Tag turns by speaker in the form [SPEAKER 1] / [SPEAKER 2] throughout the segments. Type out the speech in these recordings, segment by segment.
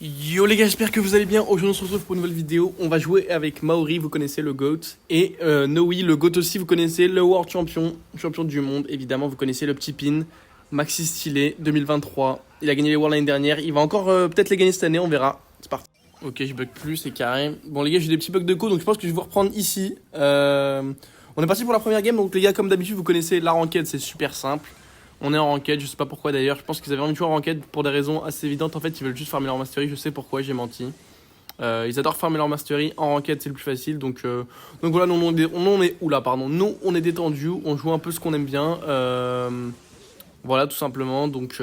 [SPEAKER 1] Yo les gars, j'espère que vous allez bien. Aujourd'hui on se retrouve pour une nouvelle vidéo. On va jouer avec Maori, vous connaissez le GOAT. Et Noe, le GOAT aussi, vous connaissez le World Champion, champion du monde. Évidemment, vous connaissez le petit pin. Maxi Stylé, 2023. Il a gagné les Worlds l'année dernière. Il va encore peut-être les gagner cette année, on verra. C'est parti. Ok, je bug plus, c'est carré. Bon les gars, j'ai des petits bugs de code, donc je pense que je vais vous reprendre ici. On est parti pour la première game. Donc les gars, comme d'habitude, vous connaissez la ranked, c'est super simple. On est en ranked, je sais pas pourquoi d'ailleurs. Je pense qu'ils avaient envie de jouer en ranked pour des raisons assez évidentes. En fait, ils veulent juste farmer leur mastery. Je sais pourquoi, j'ai menti. Ils adorent farmer leur mastery. En ranked, c'est le plus facile. Donc voilà, nous on est où là, pardon. Nous, on est détendu. On joue un peu ce qu'on aime bien. Voilà, tout simplement. Donc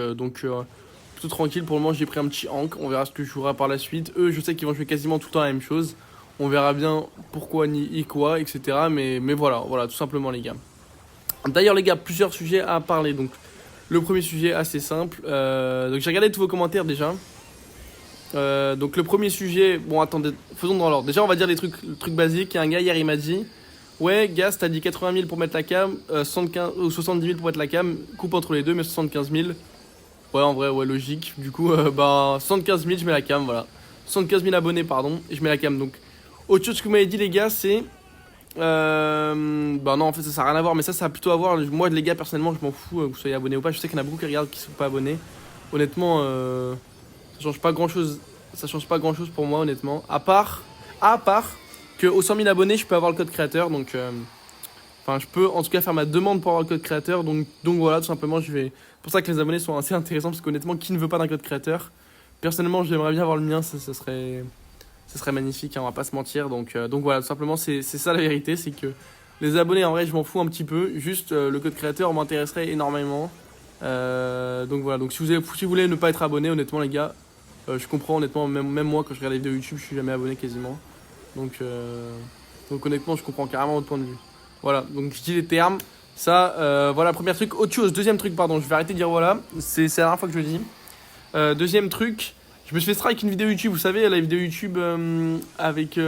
[SPEAKER 1] plutôt tranquille. Pour le moment, j'ai pris un petit hank. On verra ce que je jouerai par la suite. Eux, je sais qu'ils vont jouer quasiment tout le temps la même chose. On verra bien pourquoi ni quoi, etc. Mais voilà, tout simplement, les gars. D'ailleurs les gars, plusieurs sujets à parler. Donc le premier sujet assez simple. Donc j'ai regardé tous vos commentaires déjà. Donc le premier sujet, bon attendez, faisons dans l'ordre. Déjà on va dire les trucs basiques. Il y a un gars hier, il m'a dit: ouais Gas, t'as dit 80 000 pour mettre la cam, 75 ou 70 000 pour mettre la cam. Coupe entre les deux, mais 75 000. Ouais, en vrai, ouais, logique. Du coup, 75 000, je mets la cam, voilà. 75 000 abonnés, pardon, et je mets la cam. Donc autre chose que vous m'avez dit les gars, c'est bah non, en fait ça n'a rien à voir, mais ça a plutôt à voir. Moi les gars, personnellement, je m'en fous que vous soyez abonnés ou pas. Je sais qu'il y en a beaucoup qui regardent qui sont pas abonnés. Honnêtement, ça change pas grand chose. Ça change pas grand chose pour moi, honnêtement. À part que aux 100 000 abonnés, je peux avoir le code créateur. Donc enfin, je peux en tout cas faire ma demande pour avoir le code créateur. Donc voilà, tout simplement, je vais. C'est pour ça que les abonnés sont assez intéressants, parce qu'honnêtement, qui ne veut pas d'un code créateur? Personnellement, j'aimerais bien avoir le mien. Ça serait magnifique, hein, on va pas se mentir. Donc voilà, tout simplement, c'est ça la vérité. C'est que les abonnés, en vrai, je m'en fous un petit peu. Juste, le code créateur m'intéresserait énormément. Donc voilà, donc si vous voulez ne pas être abonné, honnêtement, les gars, je comprends, honnêtement, même moi, quand je regarde les vidéos YouTube, je suis jamais abonné quasiment. Donc honnêtement, je comprends carrément votre point de vue. Voilà, donc je dis les termes. Ça, voilà, premier truc. Autre chose, deuxième truc, pardon, je vais arrêter de dire voilà. C'est la dernière fois que je le dis. Deuxième truc. Je me suis fait strike une vidéo YouTube, vous savez, la vidéo YouTube avec...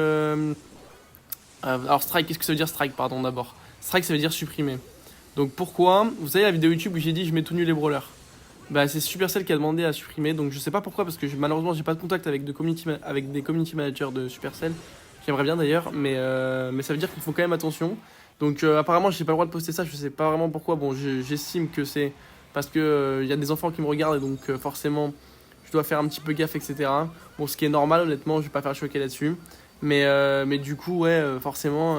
[SPEAKER 1] alors strike, qu'est-ce que ça veut dire strike, pardon, d'abord. Strike, ça veut dire supprimer. Donc pourquoi? Vous savez, la vidéo YouTube où j'ai dit je mets tout nu les brawlers. Bah c'est Supercell qui a demandé à supprimer, donc je sais pas pourquoi, parce que malheureusement j'ai pas de contact avec des community managers de Supercell. J'aimerais bien d'ailleurs, mais ça veut dire qu'il faut quand même attention. Donc apparemment j'ai pas le droit de poster ça, je sais pas vraiment pourquoi. Bon, j'estime que c'est parce que y a des enfants qui me regardent, et donc forcément... je dois faire un petit peu gaffe, etc. Bon, ce qui est normal, honnêtement, je vais pas faire choquer là-dessus. Mais du coup, ouais, forcément,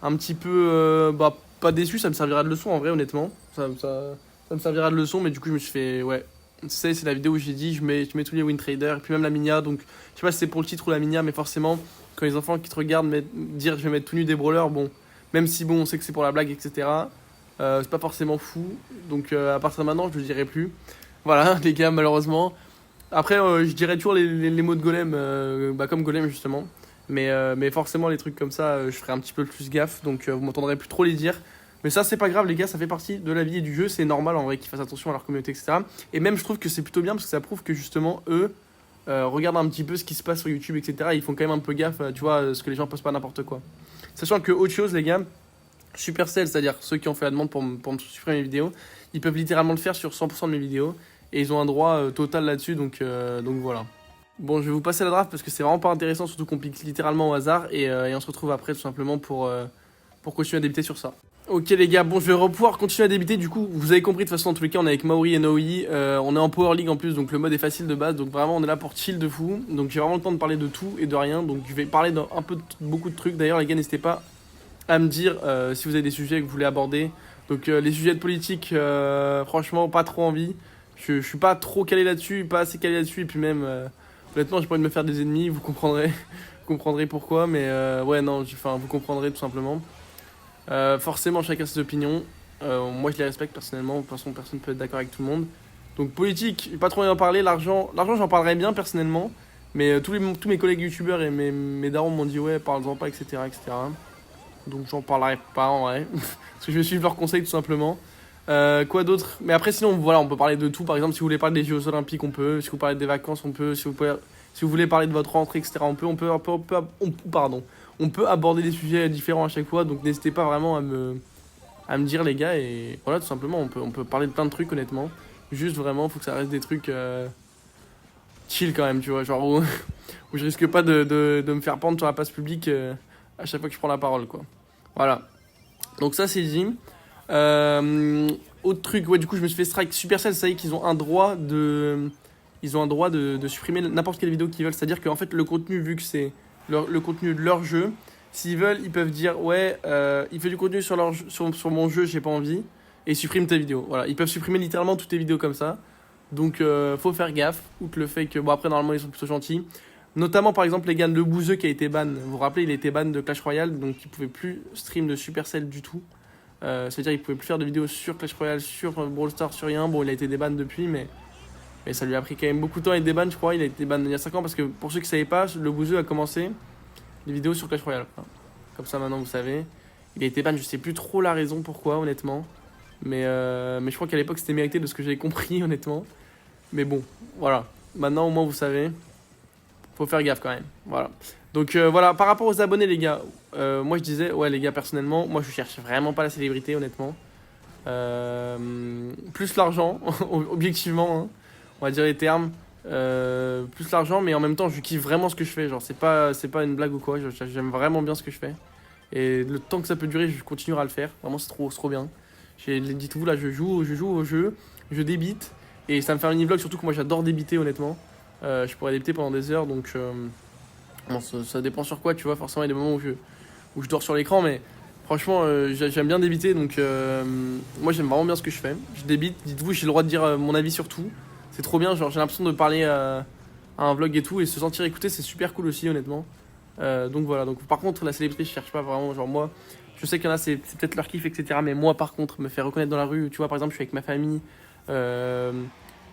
[SPEAKER 1] un petit peu, pas déçu, ça me servira de leçon en vrai, honnêtement. Ça me servira de leçon, mais du coup, je me suis fait, ouais. C'est la vidéo où j'ai dit, je mets tous les win traders, et puis même la minia. Donc, je sais pas si c'est pour le titre ou la minia, mais forcément, quand les enfants qui te regardent dire je vais mettre tout nu des brawlers, bon, même si bon, on sait que c'est pour la blague, etc., c'est pas forcément fou. Donc, à partir de maintenant, je le dirai plus. Voilà, les gars, malheureusement. Après, je dirais toujours les mots de Golem, comme Golem justement. Mais forcément, les trucs comme ça, je ferai un petit peu plus gaffe. Donc, vous m'entendrez plus trop les dire. Mais ça, c'est pas grave, les gars, ça fait partie de la vie et du jeu. C'est normal en vrai qu'ils fassent attention à leur communauté, etc. Et même, je trouve que c'est plutôt bien parce que ça prouve que justement, eux, regardent un petit peu ce qui se passe sur YouTube, etc. Ils font quand même un peu gaffe, tu vois, ce que les gens postent pas n'importe quoi. Sachant que, autre chose, les gars, Supercell, c'est-à-dire ceux qui ont fait la demande pour me supprimer mes vidéos, ils peuvent littéralement le faire sur 100% de mes vidéos. Et ils ont un droit total là-dessus, donc voilà. Bon, je vais vous passer la draft parce que c'est vraiment pas intéressant, surtout qu'on pique littéralement au hasard. Et on se retrouve après tout simplement pour continuer à débiter sur ça. Ok les gars, bon, je vais pouvoir continuer à débiter. Du coup, vous avez compris, de toute façon, en tous les cas, on est avec Maori et Noe. On est en Power League en plus, donc le mode est facile de base. Donc vraiment, on est là pour chill de fou. Donc j'ai vraiment le temps de parler de tout et de rien. Donc je vais parler d'un peu de beaucoup de trucs. D'ailleurs, les gars, n'hésitez pas à me dire si vous avez des sujets que vous voulez aborder. Donc les sujets de politique, franchement, pas trop envie. Je suis pas trop calé là-dessus, pas assez calé là-dessus, et puis même, honnêtement, j'ai pas envie de me faire des ennemis, vous comprendrez, vous comprendrez pourquoi, mais ouais, non, vous comprendrez tout simplement. Forcément, chacun ses opinions, moi je les respecte personnellement, de toute façon, personne ne peut être d'accord avec tout le monde. Donc politique, j'ai pas trop envie d'en parler, l'argent j'en parlerai bien personnellement, mais tous mes collègues youtubeurs et mes darons m'ont dit ouais, parle-en pas, etc., etc. Donc j'en parlerai pas en vrai, parce que je vais suivre leurs conseils tout simplement. Quoi d'autre? Mais après sinon voilà, on peut parler de tout. Par exemple, si vous voulez parler des Jeux Olympiques, on peut. Si vous parlez des vacances, on peut. Si vous voulez parler de votre rentrée, etc., on peut aborder des sujets différents à chaque fois. Donc n'hésitez pas vraiment à me dire les gars. Et voilà, tout simplement, on peut parler de plein de trucs honnêtement. Juste vraiment, faut que ça reste des trucs chill quand même, tu vois, genre où, où je risque pas de me faire pendre sur la place publique à chaque fois que je prends la parole, quoi. Voilà. Donc ça, c'est dit. Euh, Autre truc, ouais, du coup, je me suis fait strike Supercell, ça y est qu'ils ont un droit de... Ils ont un droit de supprimer n'importe quelle vidéo qu'ils veulent. C'est-à-dire qu'en fait, le contenu, vu que c'est le contenu de leur jeu, s'ils veulent, ils peuvent dire, ouais, il fait du contenu sur, sur mon jeu, j'ai pas envie, et supprime tes vidéos. Voilà, ils peuvent supprimer littéralement toutes tes vidéos comme ça. Donc, faut faire gaffe. Outre le fait que, bon, après, normalement, ils sont plutôt gentils. Notamment, par exemple, les gars de Le Bouzeux qui a été ban. Vous vous rappelez, il a été ban de Clash Royale, donc il pouvait plus stream de Supercell du tout. C'est-à-dire qu'il pouvait plus faire de vidéos sur Clash Royale, sur Brawl Stars, sur rien. Bon, il a été déban depuis, mais ça lui a pris quand même beaucoup de temps à être déban, je crois. Il a été ban il y a 5 ans parce que pour ceux qui ne savaient pas, Le Bouzeux a commencé les vidéos sur Clash Royale. Comme ça, maintenant, vous savez. Il a été ban, je sais plus trop la raison pourquoi, honnêtement. Mais je crois qu'à l'époque, c'était mérité de ce que j'avais compris, honnêtement. Mais bon, voilà. Maintenant, au moins, vous savez. Faut faire gaffe quand même. Voilà. Donc voilà, par rapport aux abonnés, les gars, moi je disais, ouais, les gars, personnellement, moi je cherche vraiment pas la célébrité, honnêtement. Plus l'argent, objectivement, hein, on va dire les termes. Plus l'argent, mais en même temps, je kiffe vraiment ce que je fais. Genre, c'est pas une blague ou quoi. J'aime vraiment bien ce que je fais. Et le temps que ça peut durer, je continuerai à le faire. Vraiment, c'est trop bien. Dites-vous, là, je joue au jeu, je débite. Et ça me fait un mini-vlog, surtout que moi j'adore débiter, honnêtement. Je pourrais débiter pendant des heures, donc bon, ça dépend sur quoi, tu vois. Forcément, il y a des moments où je dors sur l'écran, mais franchement, j'aime bien débiter, donc moi j'aime vraiment bien ce que je fais. Je débite, dites-vous, j'ai le droit de dire mon avis sur tout. C'est trop bien, genre j'ai l'impression de parler à un vlog et tout, et se sentir écouté, c'est super cool aussi, honnêtement. Donc voilà, donc par contre, la célébrité, je cherche pas vraiment, genre moi, je sais qu'il y en a, c'est peut-être leur kiff, etc. Mais moi, par contre, me faire reconnaître dans la rue, tu vois, par exemple, je suis avec ma famille.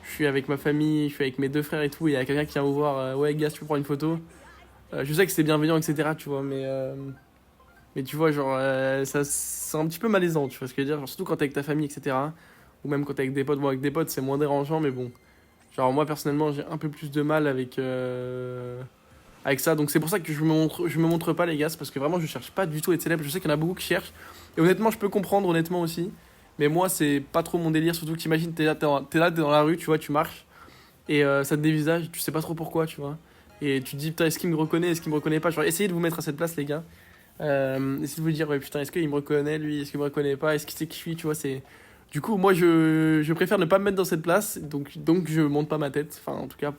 [SPEAKER 1] Je suis avec ma famille, je suis avec mes 2 frères et tout, et il y a quelqu'un qui vient me voir, ouais gars, tu peux prendre une photo. Je sais que c'est bienveillant, etc. Tu vois, mais tu vois, genre, ça, c'est un petit peu malaisant, tu vois ce que je veux dire, genre, surtout quand t'es avec ta famille, etc. Ou même quand t'es avec des potes. Bon, avec des potes, c'est moins dérangeant, mais bon. Genre, moi, personnellement, j'ai un peu plus de mal avec ça. Donc, c'est pour ça que je me montre pas, les gars, c'est parce que vraiment, je cherche pas du tout à être célèbre. Je sais qu'il y en a beaucoup qui cherchent. Et honnêtement, je peux comprendre, honnêtement aussi. Mais moi, c'est pas trop mon délire. Surtout que t'imagines, t'es dans la rue, tu vois, tu marches. Et ça te dévisage, tu sais pas trop pourquoi, tu vois. Et tu te dis, putain, est-ce qu'il me reconnaît, est-ce qu'il me reconnaît pas. Genre, essayez de vous mettre à cette place, les gars. Essayez de vous dire, ouais, putain, est-ce qu'il me reconnaît, lui, est-ce qu'il me reconnaît pas, est-ce qu'il sait qui je suis, tu vois. C'est... Du coup, moi, je préfère ne pas me mettre dans cette place. Donc je monte pas ma tête. Enfin, en tout cas,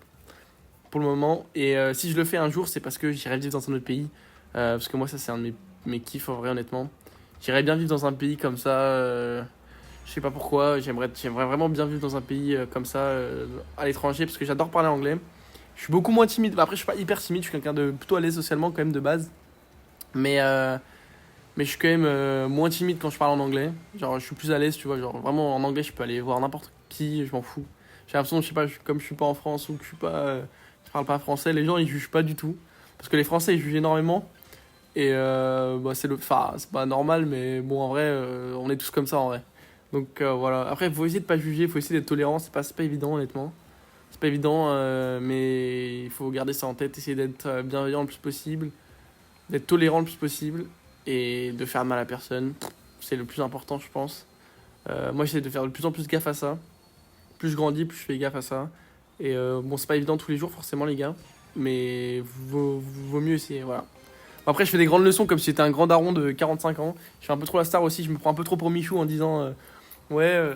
[SPEAKER 1] pour le moment. Et si je le fais un jour, c'est parce que j'irai vivre dans un autre pays. Parce que moi, ça, c'est un de mes kiffs, en vrai, honnêtement. J'irais bien vivre dans un pays comme ça. Je sais pas pourquoi. J'aimerais vraiment bien vivre dans un pays comme ça, à l'étranger, parce que j'adore parler anglais. Je suis beaucoup moins timide. Après, je suis pas hyper timide. Je suis quelqu'un de plutôt à l'aise socialement, quand même, de base. Mais, euh, mais je suis quand même moins timide quand je parle en anglais. Genre, je suis plus à l'aise, tu vois. Genre, vraiment, en anglais, je peux aller voir n'importe qui. Je m'en fous. J'ai l'impression, je sais pas, comme je suis pas en France ou que je parle pas français, les gens, ils jugent pas du tout. Parce que les Français, ils jugent énormément. Et bah, enfin, c'est pas normal, mais bon, en vrai, on est tous comme ça en vrai. Donc voilà. Après, il faut essayer de pas juger, il faut essayer d'être tolérant. C'est pas évident, honnêtement. C'est pas évident, mais il faut garder ça en tête, essayer d'être bienveillant le plus possible, d'être tolérant le plus possible et de faire de mal à personne. C'est le plus important, je pense. Moi, j'essaie de faire de plus en plus gaffe à ça. Plus je grandis, plus je fais gaffe à ça. Et bon, c'est pas évident tous les jours, forcément, les gars. Mais vaut mieux essayer, voilà. Après, je fais des grandes leçons comme si j'étais un grand daron de 45 ans. Je fais un peu trop la star aussi. Je me prends un peu trop pour Michou en disant ouais,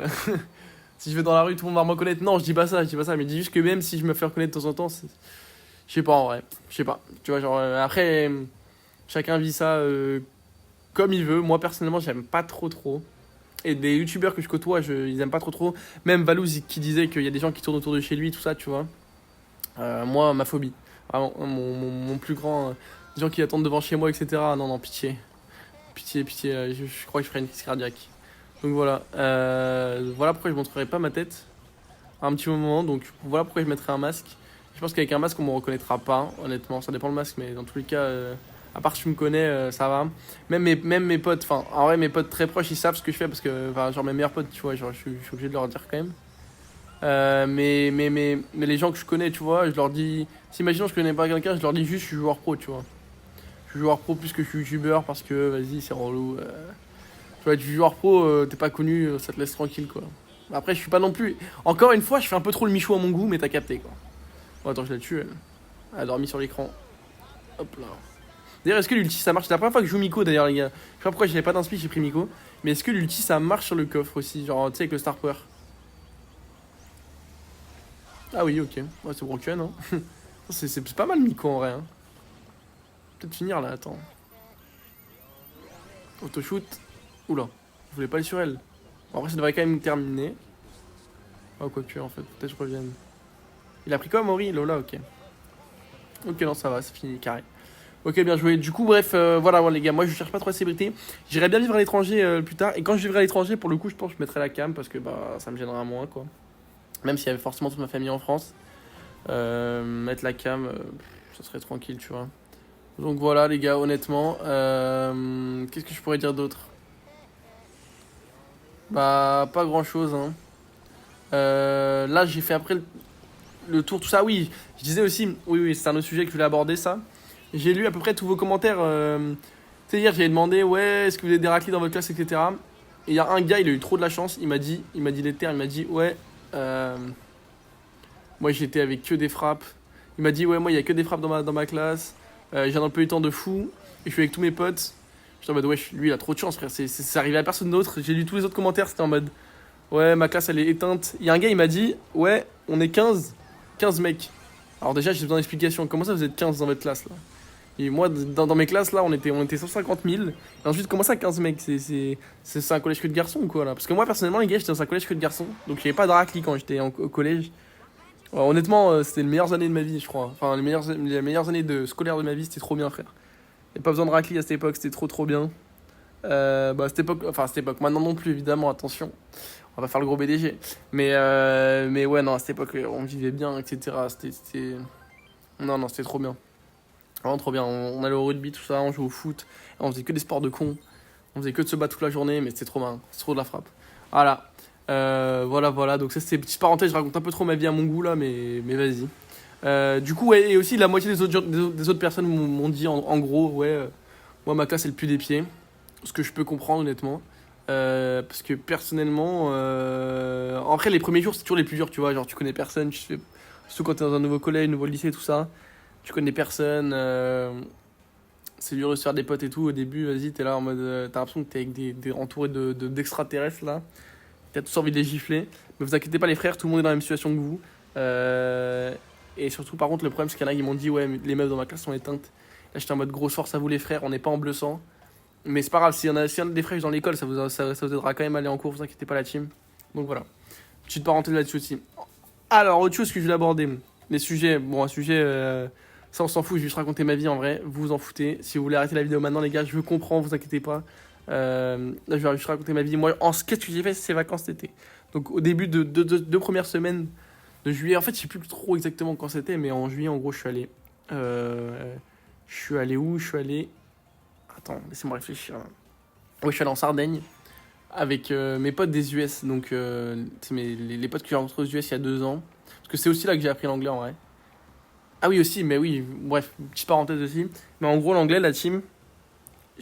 [SPEAKER 1] si je vais dans la rue, tout le monde va me reconnaître. Non, je dis pas ça, je dis pas ça. Mais je dis juste que même si je me fais reconnaître de temps en temps, je sais pas en vrai. Je sais pas. Tu vois, genre, après, chacun vit ça comme il veut. Moi, personnellement, j'aime pas trop. Et des youtubeurs que je côtoie, ils aiment pas trop. Même Valouz qui disait qu'il y a des gens qui tournent autour de chez lui, tout ça, tu vois. Moi, ma phobie. Vraiment, mon plus grand. Des gens qui attendent devant chez moi, etc. Non, non, pitié. Pitié, je crois que je ferai une crise cardiaque. Donc voilà. Voilà pourquoi je ne montrerai pas ma tête à un petit moment. Donc voilà pourquoi je mettrai un masque. Je pense qu'avec un masque, on me reconnaîtra pas, honnêtement. Ça dépend le masque, mais dans tous les cas, à part si tu me connais, ça va. Même mes potes, enfin, en vrai, mes potes très proches, ils savent ce que je fais parce que, enfin, genre mes meilleurs potes, tu vois, genre, je suis obligé de leur dire quand même. Mais les gens que je connais, tu vois, je leur dis. Si imaginons je connais pas quelqu'un, je leur dis juste je suis joueur pro, tu vois. Je suis joueur pro plus que je suis youtubeur parce que vas-y, c'est relou. Tu vois, tu es joueur pro, t'es pas connu, ça te laisse tranquille, quoi. Après, je suis pas non plus. Encore une fois, je fais un peu trop le michou à mon goût, mais t'as capté, quoi. Oh, attends, je la tue, elle. Elle a dormi sur l'écran. Hop là. D'ailleurs, est-ce que l'ulti ça marche? C'est la première fois que je joue Miko d'ailleurs, les gars. Je sais pas pourquoi j'avais pas d'inspi, j'ai pris Miko. Mais est-ce que l'ulti ça marche sur le coffre aussi? Genre, tu sais, avec le Star Power. Ah oui, ok. Ouais, c'est broken, hein. C'est pas mal Miko en vrai. Hein. Peut-être finir là, attends. Auto-shoot. Oula, je voulais pas aller sur elle. Bon, après, ça devrait quand même terminer. Oh, quoi que, en fait, peut-être que je revienne. Il a pris quoi, Mori? Lola, ok. Ok, non, ça va, c'est fini, carré. Ok, bien joué. Du coup, bref, voilà, les gars, moi je cherche pas trop la célébrité. J'irais bien vivre à l'étranger plus tard. Et quand je vivrai à l'étranger, pour le coup, je pense que je mettrai la cam parce que bah, ça me gênera moins, quoi. Même s'il y avait forcément toute ma famille en France. Mettre la cam, ça serait tranquille, tu vois. Donc voilà, les gars, honnêtement. Qu'est-ce que je pourrais dire d'autre? Bah, pas grand-chose, hein. Là, j'ai fait après le tour, tout ça. Oui, je disais aussi, oui, c'est un autre sujet que je voulais aborder, ça. J'ai lu à peu près tous vos commentaires. Tu sais, hier, j'avais demandé, ouais, est-ce que vous avez des raclis dans votre classe, etc. Et il y a un gars, il a eu trop de la chance. Il m'a dit les termes, il m'a dit, ouais, moi j'étais avec que des frappes. Il m'a dit, ouais, moi il y a que des frappes dans ma classe. J'ai un emploi du temps de fou. Et je suis avec tous mes potes. J'étais en mode, ouais, lui il a trop de chance, frère. C'est arrivé à personne d'autre. J'ai lu tous les autres commentaires, c'était en mode, ouais, ma classe elle est éteinte. Il y a un gars, il m'a dit, ouais, on est 15 mecs. Alors déjà, j'ai besoin d'explications. Comment ça vous êtes 15 dans votre classe là? Et moi, dans mes classes, là, on était 150 000. Et ensuite, comment ça, 15 mecs? C'est un collège que de garçons ou quoi, là? Parce que moi, personnellement, les gars, j'étais dans un collège que de garçons. Donc, j'avais pas de racli quand j'étais au collège. Alors, honnêtement, c'était les meilleures années de ma vie, je crois. Enfin, les meilleures années scolaires de ma vie, c'était trop bien, frère. Y'a pas besoin de racli à cette époque, c'était trop bien. Bah, cette époque, maintenant non plus, évidemment, attention. On va pas faire le gros BDG. Mais ouais, non, à cette époque, on vivait bien, etc. Non, c'était trop bien. Vraiment trop bien. On allait au rugby, tout ça, on jouait au foot. On faisait que des sports de cons. On faisait que de se battre toute la journée, mais c'était trop bien. C'est trop de la frappe. Voilà. Voilà. Donc, ça, c'était une petite parenthèse. Je raconte un peu trop ma vie à mon goût, là, mais vas-y. Du coup, ouais, et aussi, la moitié des autres personnes m'ont dit, en gros, ouais, moi, ma classe, c'est le plus des pieds. Ce que je peux comprendre, honnêtement. Parce que personnellement, après, les premiers jours, c'est toujours les plus durs, tu vois. Genre, tu connais personne, surtout quand t'es dans un nouveau collège, nouveau lycée, tout ça. Tu connais personne, c'est dur de se faire des potes et tout. Au début, vas-y, t'es là en mode. T'as l'impression que t'es avec entouré d'extraterrestres là. T'as tous envie de les gifler. Mais vous inquiétez pas, les frères, tout le monde est dans la même situation que vous. Et surtout, par contre, le problème, c'est qu'il y en a qui m'ont dit, ouais, les meufs dans ma classe sont éteintes. Là, j'étais en mode grosse force à vous, les frères, on n'est pas en bleu sang. Mais c'est pas grave, s'il y en a des frères dans l'école, ça vous aidera quand même à aller en cours, vous inquiétez pas, la team. Donc voilà. Petite parenthèse là-dessus aussi. Alors, autre chose que je voulais aborder. Les sujets, bon, un sujet. Ça, on s'en fout, je vais juste raconter ma vie en vrai. Vous vous en foutez. Si vous voulez arrêter la vidéo maintenant, les gars, je comprends, vous inquiétez pas. Là, je vais juste raconter ma vie. Moi, qu'est-ce que j'ai fait ces vacances d'été? Donc, au début de deux premières semaines de juillet, en fait, je sais plus trop exactement quand c'était, mais en juillet, en gros, je suis allé. Je suis allé où? Je suis allé. Attends, laissez-moi réfléchir. Ouais, je suis allé en Sardaigne avec mes potes des US. Donc, c'est les potes que j'ai rencontrés aux US il y a 2 ans. Parce que c'est aussi là que j'ai appris l'anglais en vrai. Ah oui aussi, mais oui, bref, petite parenthèse aussi. Mais en gros, l'anglais, la team,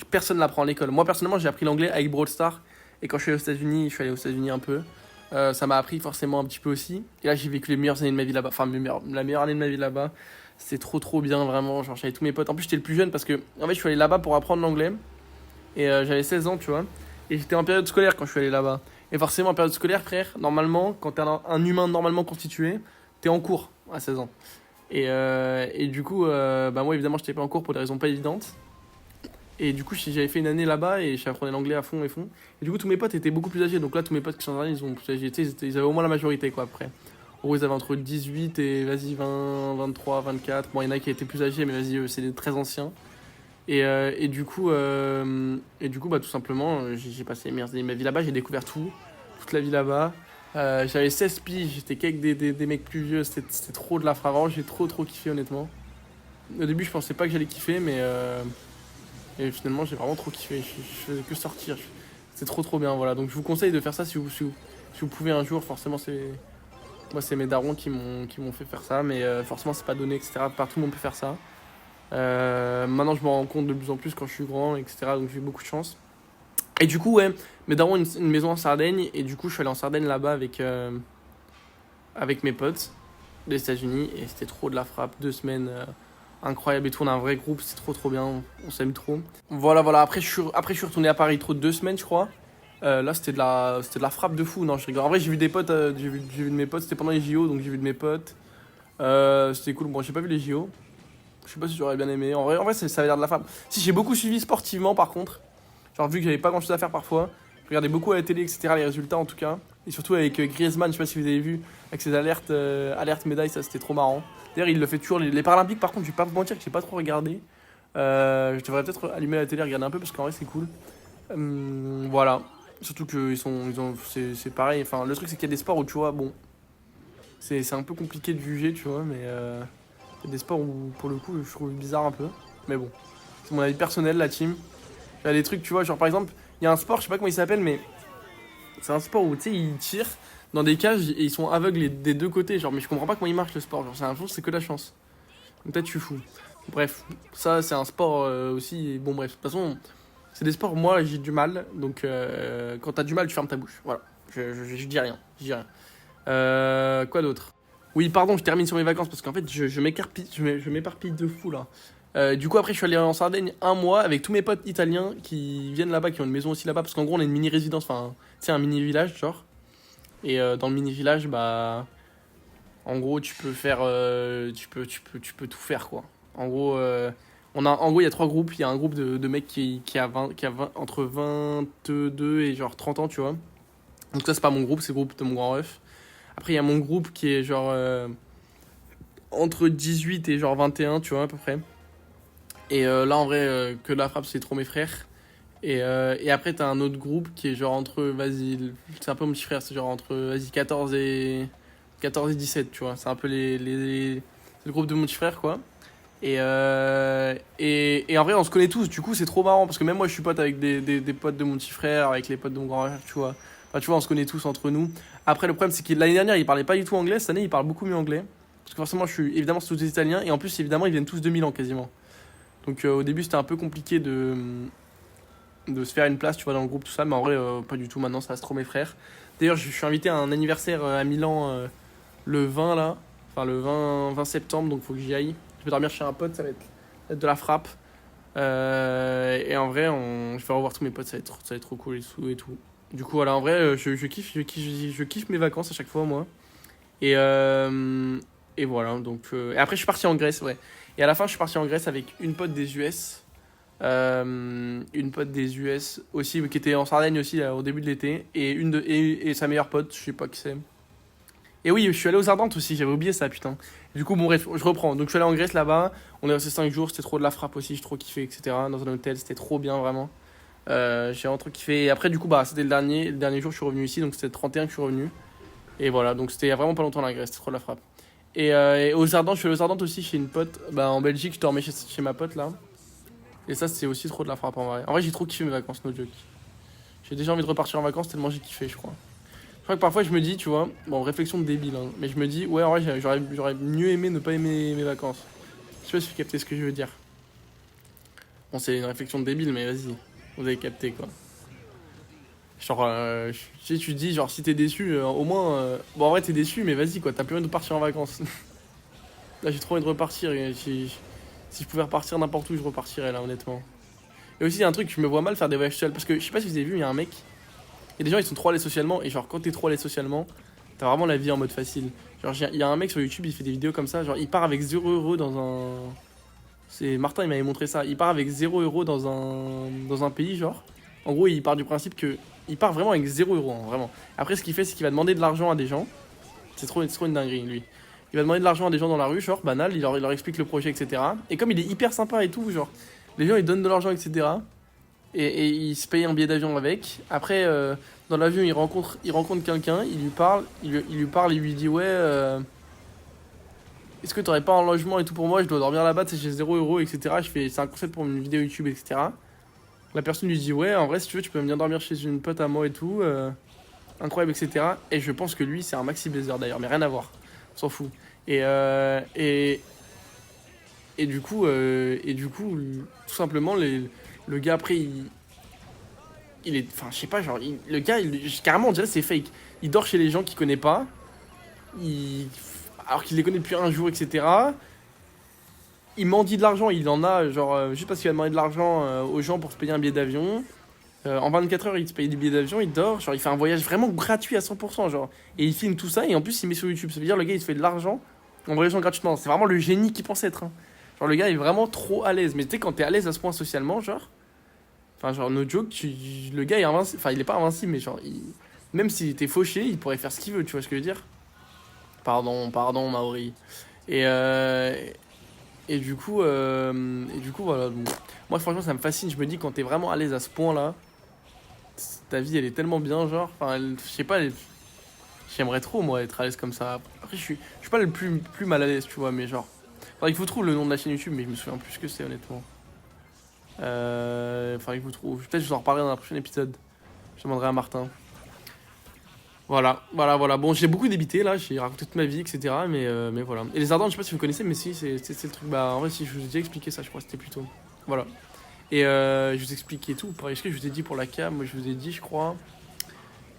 [SPEAKER 1] personne ne l'apprend à l'école. Moi, personnellement, j'ai appris l'anglais avec Brawl Stars. Et quand je suis allé aux États-Unis, je suis allé aux États-Unis un peu. Ça m'a appris forcément un petit peu aussi. Et là, j'ai vécu les meilleures années de ma vie là-bas. Enfin, la meilleure année de ma vie là-bas. C'était trop bien, vraiment. Genre, j'avais tous mes potes. En plus, j'étais le plus jeune parce que, en fait, je suis allé là-bas pour apprendre l'anglais. Et j'avais 16 ans, tu vois. Et j'étais en période scolaire quand je suis allé là-bas. Et forcément, en période scolaire, frère, normalement, quand t'es un humain normalement constitué, t'es en cours à 16 ans. Et du coup, bah moi évidemment, j'étais pas en cours pour des raisons pas évidentes. Et du coup, j'avais fait une année là-bas et j'apprenais l'anglais à fond. Et du coup, tous mes potes étaient beaucoup plus âgés. Donc là, tous mes potes qui sont arrivés, ils ont plus âgés. Ils avaient au moins la majorité, quoi, après. En gros, ils avaient entre 18 et, vas-y, 20, 23, 24. Bon, il y en a qui étaient plus âgés, mais vas-y, c'est des très anciens. Et du coup, bah, tout simplement, j'ai passé les meilleures années de ma vie là-bas. J'ai découvert toute la vie là-bas. J'avais 16 piges, j'étais qu'avec des mecs plus vieux. C'était trop de la frappe. Vraiment, j'ai trop kiffé, honnêtement. Au début, je pensais pas que j'allais kiffer, mais et finalement, j'ai vraiment trop kiffé. Je faisais que sortir. C'était trop bien, voilà. Donc, je vous conseille de faire ça si vous pouvez un jour. Forcément, moi, c'est mes darons qui m'ont fait faire ça, mais forcément, c'est pas donné, etc. Pas tout le monde peut faire ça. Maintenant, je me rends compte de plus en plus quand je suis grand, etc. Donc, j'ai beaucoup de chance. Et du coup, ouais, mes darons ont une maison en Sardaigne. Et du coup, je suis allé en Sardaigne là-bas avec mes potes. des États-Unis et c'était trop de la frappe. 2 semaines incroyable et tout. On a un vrai groupe, c'est trop bien. On s'aime trop. Voilà. Après, je suis retourné à Paris 2 semaines, je crois. Là, c'était de la frappe de fou. Non, je rigole. En vrai, j'ai vu des potes, j'ai vu de mes potes. C'était pendant les JO, donc j'ai vu de mes potes. C'était cool. Bon, j'ai pas vu les JO. Je sais pas si j'aurais bien aimé. En vrai, ça avait l'air de la frappe. Si, j'ai beaucoup suivi sportivement, par contre. Genre, vu que j'avais pas grand chose à faire parfois. Je regardais beaucoup à la télé, etc. Les résultats, en tout cas. Et surtout avec Griezmann, je sais pas si vous avez vu, avec ses alertes médailles, ça c'était trop marrant. D'ailleurs, il le fait toujours. Les Paralympiques, par contre, je vais pas vous mentir que j'ai pas trop regardé. Je devrais peut-être allumer la télé, regarder un peu parce qu'en vrai, c'est cool. Voilà. Surtout que c'est pareil. Enfin, le truc, c'est qu'il y a des sports où tu vois, bon, c'est un peu compliqué de juger, tu vois, mais il y a des sports où, pour le coup, je trouve bizarre un peu. Mais bon, c'est mon avis personnel, la team. Il y a des trucs, tu vois, genre par exemple, il y a un sport, je sais pas comment il s'appelle, mais c'est un sport où, tu sais, ils tirent dans des cages et ils sont aveugles des deux côtés. Genre, mais je comprends pas comment il marche le sport. Genre, c'est un fond, c'est que la chance. Donc peut-être je suis fou. Bref, ça, c'est un sport aussi. Et bon, bref, de toute façon, c'est des sports, moi, j'ai du mal. Donc, quand t'as du mal, tu fermes ta bouche. Voilà. Je dis rien. Je dis rien. Quoi d'autre? Oui, pardon, je termine sur mes vacances parce qu'en fait, je m'éparpille de fou là. Du coup, après, je suis allé en Sardaigne un mois avec tous mes potes italiens qui viennent là-bas, qui ont une maison aussi là-bas. Parce qu'en gros, on a une mini-résidence, enfin, tu sais, un mini-village, genre. Et dans le mini-village, bah. En gros, tu peux faire. Tu peux tout faire, quoi. En gros, il y a 3 groupes. Il y a un groupe de mecs qui a entre 22 et genre 30 ans, tu vois. Donc, ça, c'est pas mon groupe, c'est le groupe de mon grand ref. Après, il y a mon groupe qui est genre. Entre 18 et genre 21, tu vois, à peu près. Et là, en vrai, que de la frappe, c'est trop mes frères. Et après, t'as un autre groupe qui est genre entre, vas-y, c'est un peu mon petit frère, c'est genre entre, vas-y, 14 et 17, tu vois. C'est un peu c'est le groupe de mon petit frère, quoi. Et en vrai, on se connaît tous, du coup, c'est trop marrant, parce que même moi, je suis pote avec des potes de mon petit frère, avec les potes de mon grand frère, tu vois. Enfin, tu vois, on se connaît tous entre nous. Après, le problème, c'est que l'année dernière, il parlait pas du tout anglais, cette année, il parle beaucoup mieux anglais. Parce que forcément, évidemment, c'est tous des Italiens, et en plus, évidemment, ils viennent tous de Milan, quasiment. Donc au début, c'était un peu compliqué de se faire une place, tu vois, dans le groupe, tout ça, mais en vrai, pas du tout. Maintenant, ça reste trop mes frères. D'ailleurs, je suis invité à un anniversaire à Milan le 20 là, enfin le 20 septembre, donc faut que j'y aille. Je vais dormir chez un pote, ça va être de la frappe. Et en vrai, je vais revoir tous mes potes, ça va être trop cool et tout. Du coup, voilà, en vrai, je kiffe mes vacances à chaque fois, moi. Et, euh, et voilà, donc. Et après, je suis parti en Grèce, ouais. Et à la fin, je suis parti en Grèce avec une pote des US. Une pote des US aussi, qui était en Sardaigne aussi au début de l'été. Et sa meilleure pote, je sais pas qui c'est. Et oui, je suis allé aux Ardentes aussi, j'avais oublié ça, putain. Du coup, bon, bref, je reprends. Donc, je suis allé en Grèce là-bas. On est resté 5 jours, c'était trop de la frappe aussi, j'ai trop kiffé, etc. Dans un hôtel, c'était trop bien, vraiment. J'ai vraiment trop kiffé. Et après, du coup, bah, c'était le dernier jour, je suis revenu ici, donc c'était le 31 que je suis revenu. Et voilà, donc c'était il y a vraiment pas longtemps la Grèce, c'était trop de la frappe. Et aux Ardentes, je suis allé aux Ardentes aussi chez une pote. Bah, en Belgique, je dormais chez ma pote là. Et ça, c'est aussi trop de la frappe en vrai. En vrai, j'ai trop kiffé mes vacances, no joke. J'ai déjà envie de repartir en vacances tellement j'ai kiffé, je crois. Je crois que parfois je me dis, tu vois, bon, réflexion de débile, hein, mais je me dis, ouais, en vrai, j'aurais mieux aimé ne pas aimer mes vacances. Je sais pas si vous captez ce que je veux dire. Bon, c'est une réflexion de débile, mais vas-y, vous avez capté quoi. Genre, tu sais, tu te dis, genre, si t'es déçu, au moins. Bon, en vrai, t'es déçu, mais vas-y quoi, t'as plus envie de partir en vacances. Là, j'ai trop envie de repartir, et si je pouvais repartir n'importe où, je repartirais là, honnêtement. Et aussi, il y a un truc, je me vois mal faire des voyages seul. Parce que je sais pas si vous avez vu, il y a un mec. Il y a des gens, ils sont trop à l'aise socialement. Et genre, quand t'es trop à l'aise socialement, t'as vraiment la vie en mode facile. Genre, il y a un mec sur YouTube, il fait des vidéos comme ça. Genre, il part avec 0 € dans un. C'est Martin, il m'avait montré ça. Il part avec 0 € dans un pays, genre. En gros, il part du principe que. Il part vraiment avec 0 €, hein, vraiment. Après, ce qu'il fait, c'est qu'il va demander de l'argent à des gens. C'est trop une dinguerie, lui. Il va demander de l'argent à des gens dans la rue, genre, banal. Il leur explique le projet, etc. Et comme il est hyper sympa et tout, genre. Les gens, ils donnent de l'argent, etc. Et il se paye un billet d'avion avec. Après, dans l'avion, il rencontre quelqu'un, il lui dit, ouais, est-ce que t'aurais pas un logement et tout pour moi? Je dois dormir là-bas, tu sais, j'ai 0 €, etc. C'est un concept pour une vidéo YouTube, etc. La personne lui dit, ouais, en vrai, si tu veux, tu peux venir dormir chez une pote à moi et tout. Incroyable, etc. Et je pense que lui, c'est un maxi baiser d'ailleurs, mais rien à voir. On s'en fout. Et, euh, et, et du coup, tout simplement, le gars, après, il est. Enfin, je sais pas, genre, le gars, carrément, on dirait que c'est fake. Il dort chez les gens qu'il connaît pas. Il, alors qu'il les connaît depuis un jour, etc. Il mendie de l'argent, il en a, genre, juste parce qu'il a demandé de l'argent aux gens pour se payer un billet d'avion. En 24 heures, il se paye des billets d'avion, il dort, genre, il fait un voyage vraiment gratuit à 100%, genre. Et il filme tout ça, et en plus, il met sur YouTube. Ça veut dire, le gars, il se fait de l'argent en voyageant gratuitement. C'est vraiment le génie qu'il pense être, hein. Genre, le gars est vraiment trop à l'aise. Mais tu sais, quand t'es à l'aise à ce point socialement, genre. Enfin, genre, no joke, le gars est invincible. Enfin, il est pas invincible, mais genre, même s'il était fauché, il pourrait faire ce qu'il veut, tu vois ce que je veux dire? Pardon, Maori. Et, euh, et du coup, voilà. Bon. Moi, franchement, ça me fascine. Je me dis, quand t'es vraiment à l'aise à ce point-là, ta vie, elle est tellement bien, genre. Enfin, je sais pas, j'aimerais trop, moi, être à l'aise comme ça. Après, je suis pas le plus mal à l'aise, tu vois, mais genre. Faudrait qu'il vous trouve le nom de la chaîne YouTube, mais je me souviens plus ce que c'est, honnêtement. Faudrait que vous trouve. Peut-être que je vous en reparlerai dans un prochain épisode. Je demanderai à Martin. Voilà. Bon, j'ai beaucoup débité là, j'ai raconté toute ma vie, etc. Mais voilà. Et les Ardentes, je sais pas si vous connaissez, mais si, c'est le truc. Bah, en vrai, si, je vous ai déjà expliqué ça, je crois que c'était plus tôt. Voilà. Et je vous expliquais tout. Est-ce que je vous ai dit pour la cam? Moi, je vous ai dit, je crois.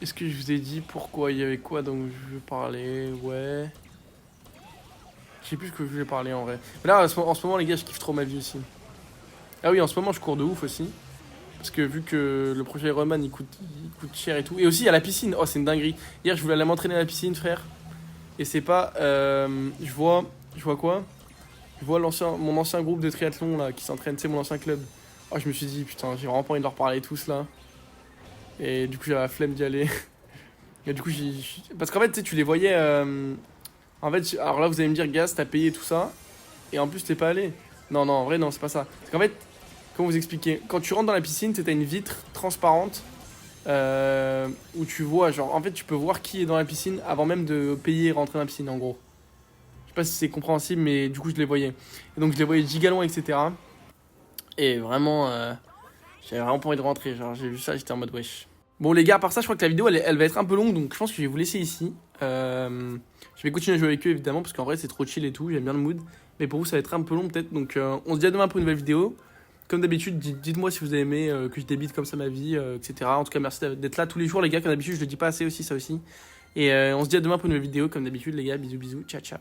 [SPEAKER 1] Est-ce que je vous ai dit pourquoi il y avait quoi donc je veux parler? Ouais. Je sais plus ce que je voulais parler en vrai. Mais là, en ce moment, les gars, je kiffe trop ma vie aussi. Ah oui, en ce moment, je cours de ouf aussi. Parce que vu que le projet Ironman il coûte cher et tout. Et aussi, il y a la piscine. Oh, c'est une dinguerie. Hier, je voulais aller m'entraîner à la piscine, frère. Et c'est pas. Je vois quoi? Je vois mon ancien groupe de triathlon là qui s'entraîne, c'est mon ancien club. Oh, je me suis dit, putain, j'ai vraiment pas envie de leur parler tous là. Et du coup, j'avais la flemme d'y aller. Et du coup, parce qu'en fait, tu sais, tu les voyais. En fait, alors là, vous allez me dire, Gaz, t'as payé tout ça. Et en plus, t'es pas allé. Non, en vrai, non, c'est pas ça. Parce qu'en fait, comment vous expliquer? Quand tu rentres dans la piscine, t'as une vitre transparente où tu vois, genre, en fait, tu peux voir qui est dans la piscine avant même de payer et rentrer dans la piscine, en gros. Je sais pas si c'est compréhensible, mais du coup, je les voyais. Et donc, je les voyais giga loin, etc. Et vraiment, j'avais vraiment pas envie de rentrer. Genre, j'ai vu ça, j'étais en mode wesh. Bon, les gars, à part ça, je crois que la vidéo, elle va être un peu longue, donc je pense que je vais vous laisser ici. Je vais continuer à jouer avec eux, évidemment, parce qu'en vrai, c'est trop chill et tout, j'aime bien le mood. Mais pour vous, ça va être un peu long, peut-être. Donc, on se dit à demain pour une nouvelle vidéo. Comme d'habitude, dites-moi si vous avez aimé que je débite comme ça ma vie, etc. En tout cas, merci d'être là tous les jours, les gars. Comme d'habitude, je le dis pas assez aussi, ça aussi. Et on se dit à demain pour une nouvelle vidéo. Comme d'habitude, les gars, bisous, ciao, ciao.